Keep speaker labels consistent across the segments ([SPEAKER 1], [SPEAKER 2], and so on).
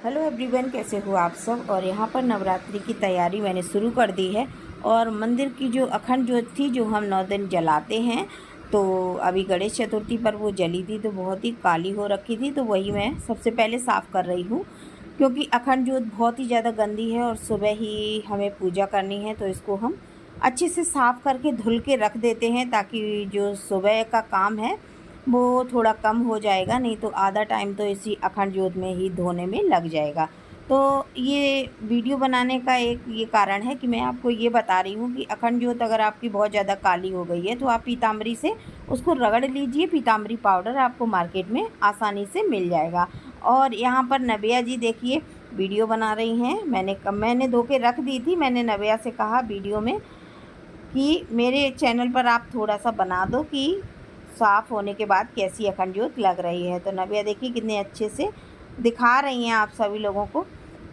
[SPEAKER 1] Hello everyone, कैसे हो आप सब। और यहाँ पर नवरात्रि की तैयारी मैंने शुरू कर दी है। और मंदिर की जो अखंड ज्योत थी, जो हम 9 दिन जलाते हैं, तो अभी गणेश चतुर्थी पर वो जली थी तो बहुत ही काली हो रखी थी। तो वही मैं सबसे पहले साफ़ कर रही हूँ, क्योंकि अखंड ज्योत बहुत ही ज़्यादा गंदी है और सुबह ही हमें पूजा करनी है। तो इसको हम अच्छे से साफ़ करके धुल के रख देते हैं, ताकि जो सुबह का काम है वो थोड़ा कम हो जाएगा। नहीं तो आधा टाइम तो इसी अखंड ज्योत में ही धोने में लग जाएगा। तो ये वीडियो बनाने का एक ये कारण है कि मैं आपको ये बता रही हूँ कि अखंड ज्योत अगर आपकी बहुत ज़्यादा काली हो गई है तो आप पीताम्बरी से उसको रगड़ लीजिए। पीताम्बरी पाउडर आपको मार्केट में आसानी से मिल जाएगा। और यहाँ पर नबिया जी देखिए वीडियो बना रही हैं। मैंने धो के रख दी थी। मैंने नबिया से कहा वीडियो में कि मेरे चैनल पर आप थोड़ा सा बना दो कि साफ़ होने के बाद कैसी अखंड ज्योत लग रही है। तो नबिया देखिए कितने अच्छे से दिखा रही हैं आप सभी लोगों को।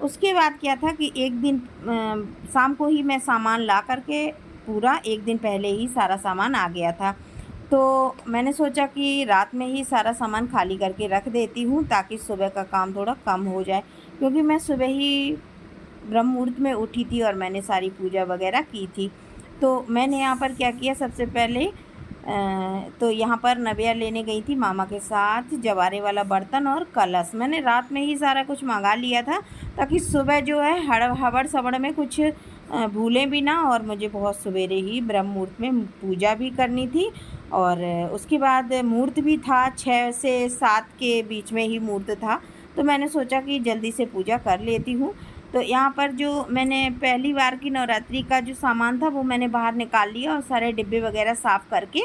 [SPEAKER 1] उसके बाद क्या था कि एक दिन शाम को ही मैं सामान ला करके पूरा एक दिन पहले ही सारा सामान आ गया था। तो मैंने सोचा कि रात में ही सारा सामान खाली करके रख देती हूँ, ताकि सुबह का काम थोड़ा कम हो जाए। क्योंकि मैं सुबह ही ब्रह्म मुहूर्त में उठी थी और मैंने सारी पूजा वगैरह की थी। तो मैंने यहाँ पर क्या किया, सबसे पहले तो यहाँ पर नबिया लेने गई थी मामा के साथ जवारे वाला बर्तन और कलश। मैंने रात में ही सारा कुछ मंगा लिया था, ताकि सुबह जो है हड़बड़ सड़बड़ में कुछ भूलें भी ना। और मुझे बहुत सवेरे ही ब्रह्म मुहूर्त में पूजा भी करनी थी। और उसके बाद मुहूर्त भी था, 6 से 7 के बीच में ही मुहूर्त था। तो मैंने सोचा कि जल्दी से पूजा कर लेती हूँ। तो यहाँ पर जो मैंने पहली बार की नवरात्रि का जो सामान था वो मैंने बाहर निकाल लिया और सारे डिब्बे वगैरह साफ़ करके।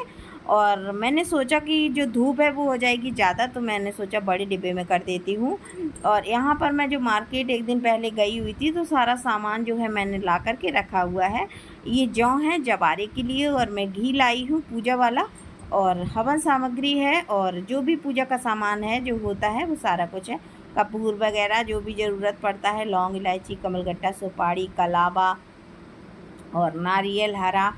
[SPEAKER 1] और मैंने सोचा कि जो धूप है वो हो जाएगी ज़्यादा, तो मैंने सोचा बड़े डिब्बे में कर देती हूँ। और यहाँ पर मैं जो मार्केट एक दिन पहले गई हुई थी, तो सारा सामान जो है मैंने ला कर के रखा हुआ है। ये जौ है जवारे के लिए, और मैं घी लाई हूँ पूजा वाला, और हवन सामग्री है, और जो भी पूजा का सामान है जो होता है वो सारा कुछ है। कपूर वगैरह जो भी ज़रूरत पड़ता है, लौंग, इलायची, कमलगट्टा, सुपारी, कलावा और नारियल हरा।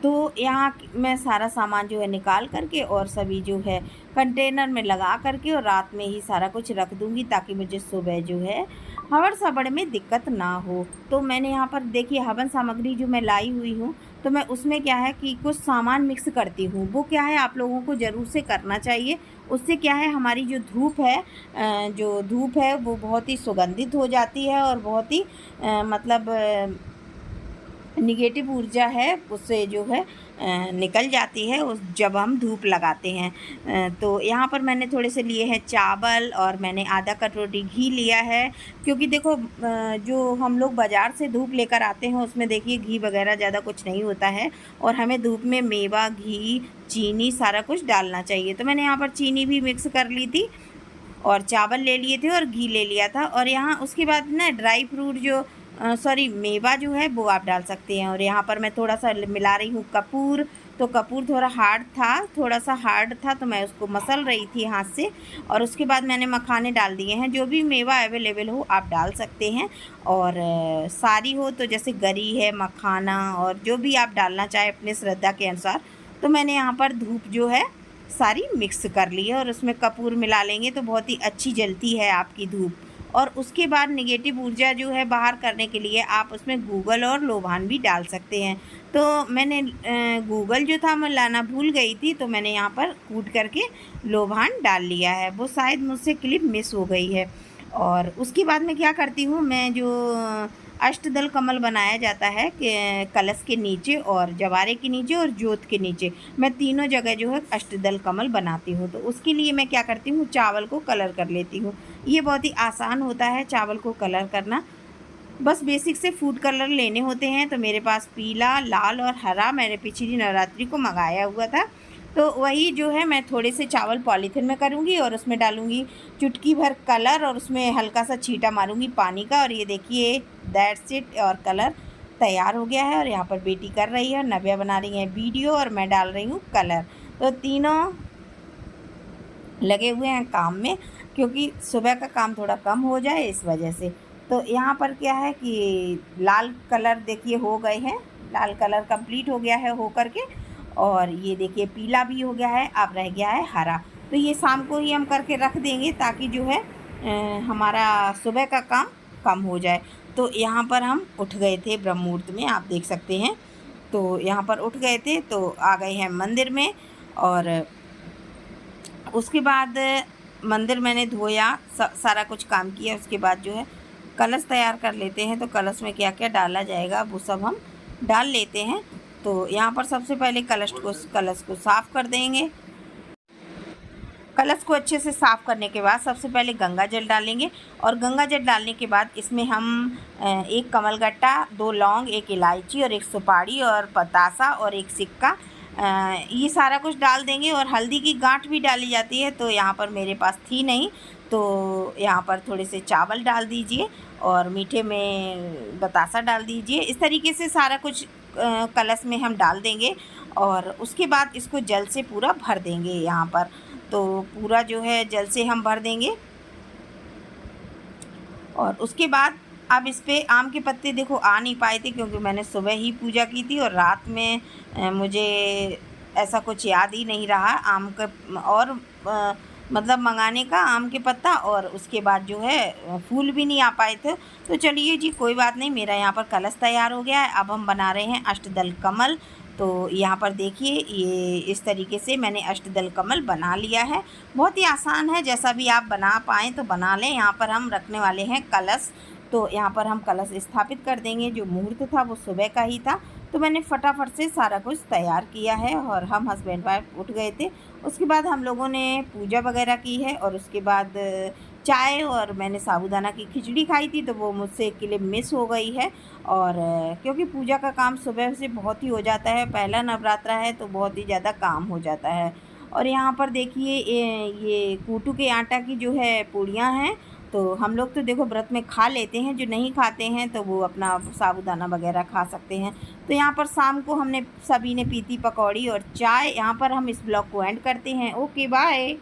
[SPEAKER 1] तो यहाँ मैं सारा सामान जो है निकाल करके और सभी जो है कंटेनर में लगा करके और रात में ही सारा कुछ रख दूँगी, ताकि मुझे सुबह जो है हवड़ सवड़ में दिक्कत ना हो। तो मैंने यहाँ पर देखिए हवन सामग्री जो मैं लाई हुई हूँ, तो मैं उसमें क्या है कि कुछ सामान मिक्स करती हूँ। वो क्या है, आप लोगों को ज़रूर से करना चाहिए। उससे क्या है, हमारी जो धूप है वो बहुत ही सुगंधित हो जाती है, और बहुत ही मतलब निगेटिव ऊर्जा है उससे जो है निकल जाती है उस जब हम धूप लगाते हैं। तो यहाँ पर मैंने थोड़े से लिए हैं चावल, और मैंने आधा कटोरी घी लिया है। क्योंकि देखो जो हम लोग बाज़ार से धूप लेकर आते हैं उसमें देखिए घी वगैरह ज़्यादा कुछ नहीं होता है, और हमें धूप में मेवा, घी, चीनी सारा कुछ डालना चाहिए। तो मैंने यहाँ पर चीनी भी मिक्स कर ली थी, और चावल ले लिए थे, और घी ले लिया था। और यहाँ उसके बाद ना ड्राई फ्रूट जो मेवा जो है वो आप डाल सकते हैं। और यहाँ पर मैं थोड़ा सा मिला रही हूँ कपूर। तो कपूर थोड़ा सा हार्ड था, तो मैं उसको मसल रही थी हाथ से। और उसके बाद मैंने मखाने डाल दिए हैं। जो भी मेवा अवेलेबल हो आप डाल सकते हैं। और सारी हो तो जैसे गरी है, मखाना, और जो भी आप डालना चाहें अपने श्रद्धा के अनुसार। तो मैंने यहाँ पर धूप जो है सारी मिक्स कर ली है, और उसमें कपूर मिला लेंगे तो बहुत ही अच्छी जलती है आपकी धूप। और उसके बाद नेगेटिव ऊर्जा जो है बाहर करने के लिए आप उसमें गूगल और लोबान भी डाल सकते हैं। तो मैंने गूगल जो था मैं लाना भूल गई थी, तो मैंने यहाँ पर कूट करके लोबान डाल लिया है। वो शायद मुझसे क्लिप मिस हो गई है। और उसके बाद मैं क्या करती हूँ, मैं जो अष्टदल कमल बनाया जाता है कि कलश के नीचे और जवारे के नीचे और जोत के नीचे, मैं तीनों जगह जो है अष्टदल कमल बनाती हूँ। तो उसके लिए मैं क्या करती हूँ, चावल को कलर कर लेती हूँ। ये बहुत ही आसान होता है चावल को कलर करना। बस बेसिक से फूड कलर लेने होते हैं। तो मेरे पास पीला, लाल और हरा मैंने पिछली नवरात्रि को मंगाया हुआ था। तो वही जो है मैं थोड़े से चावल पॉलीथिन में करूँगी, और उसमें डालूँगी चुटकी भर कलर, और उसमें हल्का सा छींटा मारूँगी पानी का। और ये देखिए दैट्स इट, और कलर तैयार हो गया है। और यहाँ पर बेटी कर रही है, नव्या बना रही है वीडियो, और मैं डाल रही हूँ कलर। तो तीनों लगे हुए हैं काम में, क्योंकि सुबह का काम थोड़ा कम हो जाए इस वजह से। तो यहाँ पर क्या है कि लाल कलर देखिए हो गए हैं, लाल कलर कंप्लीट हो गया है हो करके। और ये देखिए पीला भी हो गया है, अब रह गया है हरा। तो ये शाम को ही हम करके रख देंगे, ताकि जो है हमारा सुबह का काम कम हो जाए। तो यहाँ पर हम उठ गए थे ब्रह्म मुहूर्त में, आप देख सकते हैं। तो यहाँ पर उठ गए थे तो आ गए हैं मंदिर में, और उसके बाद मंदिर मैंने धोया, सारा कुछ काम किया। उसके बाद जो है कलश तैयार कर लेते हैं। तो कलश में क्या क्या डाला जाएगा वो सब हम डाल लेते हैं। तो यहाँ पर सबसे पहले कलश को साफ़ कर देंगे। कलश को अच्छे से साफ़ करने के बाद सबसे पहले गंगा जल डालेंगे, और गंगा जल डालने के बाद इसमें हम एक कमलगट्टा, 2 लौंग, 1 इलायची और 1 सुपारी और पतासा और 1 सिक्का, ये सारा कुछ डाल देंगे। और हल्दी की गांठ भी डाली जाती है, तो यहाँ पर मेरे पास थी नहीं, तो यहाँ पर थोड़े से चावल डाल दीजिए और मीठे में बतासा डाल दीजिए। इस तरीके से सारा कुछ कलश में हम डाल देंगे, और उसके बाद इसको जल से पूरा भर देंगे। यहाँ पर तो पूरा जो है जल से हम भर देंगे। और उसके बाद अब इस पे आम के पत्ते देखो आ नहीं पाए थे, क्योंकि मैंने सुबह ही पूजा की थी और रात में मुझे ऐसा कुछ याद ही नहीं रहा आम का और मतलब मंगाने का आम के पत्ता, और उसके बाद जो है फूल भी नहीं आ पाए थे। तो चलिए जी, कोई बात नहीं, मेरा यहाँ पर कलश तैयार हो गया है। अब हम बना रहे हैं अष्टदल कमल। तो यहाँ पर देखिए, ये इस तरीके से मैंने अष्टदल कमल बना लिया है। बहुत ही आसान है, जैसा भी आप बना पाएँ तो बना लें। यहाँ पर हम रखने वाले हैं कलश, तो यहाँ पर हम कलश स्थापित कर देंगे। जो मुहूर्त था वो सुबह का ही था, तो मैंने फटाफट से सारा कुछ तैयार किया है, और हम हस्बैंड वाइफ उठ गए थे। उसके बाद हम लोगों ने पूजा वगैरह की है, और उसके बाद चाय और मैंने साबूदाना की खिचड़ी खाई थी, तो वो मुझसे एक क्लिप मिस हो गई है। और क्योंकि पूजा का काम सुबह से बहुत ही हो जाता है, पहला नवरात्रा है तो बहुत ही ज़्यादा काम हो जाता है। और यहाँ पर देखिए, ये कूटू के आटा की जो है पूड़ियाँ हैं। तो हम लोग तो देखो व्रत में खा लेते हैं, जो नहीं खाते हैं तो वो अपना साबूदाना वगैरह खा सकते हैं। तो यहाँ पर शाम को हमने सभी ने पी थी पकौड़ी और चाय। यहाँ पर हम इस ब्लॉग को एंड करते हैं। Okay, bye.